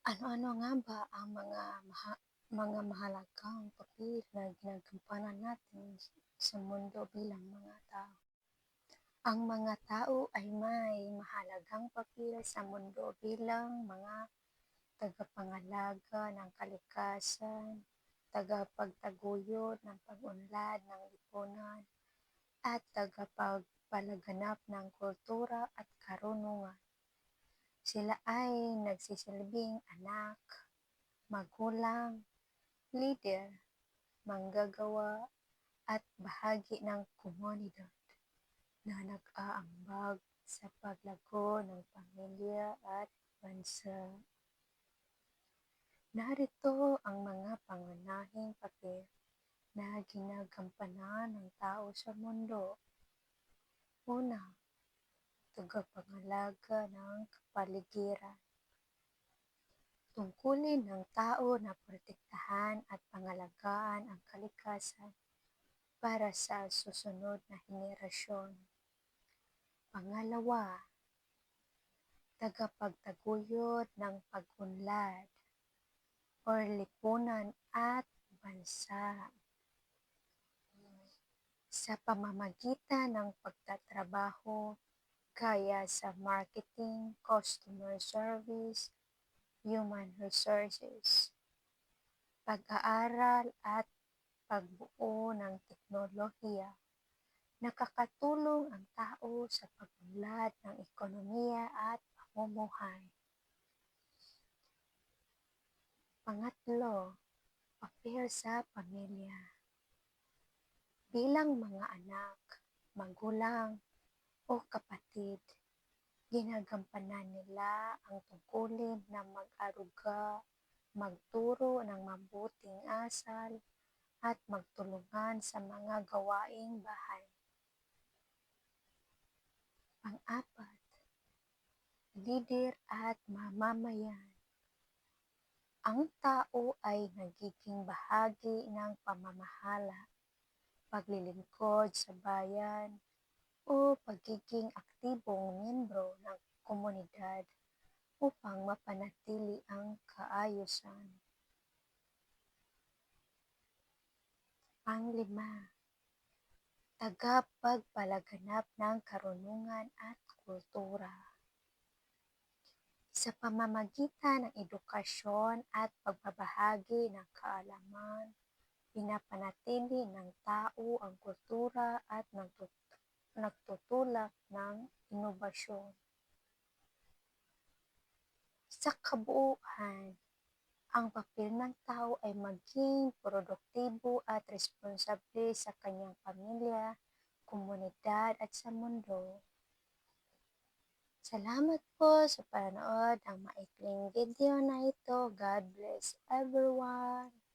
Ano-ano nga ba ang mga mahalagang papel na ginagampanan natin sa mundo bilang mga tao? Ang mga tao ay may mahalagang papel sa mundo bilang mga tagapangalaga ng kalikasan, tagapagtaguyod ng pag-unlad ng lipunan, at tagapagpalaganap ng kultura at karunungan. Sila ay nagsisilbing anak, magulang, lider, manggagawa, at bahagi ng komunidad na nag-aambag sa paglago ng pamilya at bansa. Narito ang mga pangunahing papel na ginagampanan ng tao sa mundo. Una, tagapangalaga ng kapaligiran. Tungkulin ng tao na protektahan at pangalagaan ang kalikasan para sa susunod na henerasyon. Pangalawa, tagapagtaguyod ng pag-unlad o lipunan at bansa sa pamamagitan ng pagtatrabaho gaya sa marketing, customer service, human resources, pag-aaral at pagbuo ng teknolohiya. Nakakatulong ang tao sa pag-unlad ng ekonomiya at pamumuhay. Pangatlo, papel sa pamilya. Bilang mga anak, magulang, o kapatid, ginagampanan nila ang tungkulin na mag-aruga, magturo ng mabuting asal, at magtulungan sa mga gawaing bahay. Pang-apat, lider at mamamayan. Ang tao ay nagiging bahagi ng pamamahala, paglilingkod sa bayan, o pagiging aktibong miyembro ng komunidad upang mapanatili ang kaayusan. Pang-lima, tagapagpalaganap ng karunungan at kultura. Sa pamamagitan ng edukasyon at pagbabahagi ng kaalaman, pinapanatili ng tao ang kultura at nagtutulak ng inobasyon. Sa kabuuan, ang papel ng tao ay maging produktibo at responsable sa kanyang pamilya, komunidad at sa mundo. Salamat po sa panonood ng maikling video na ito. God bless everyone!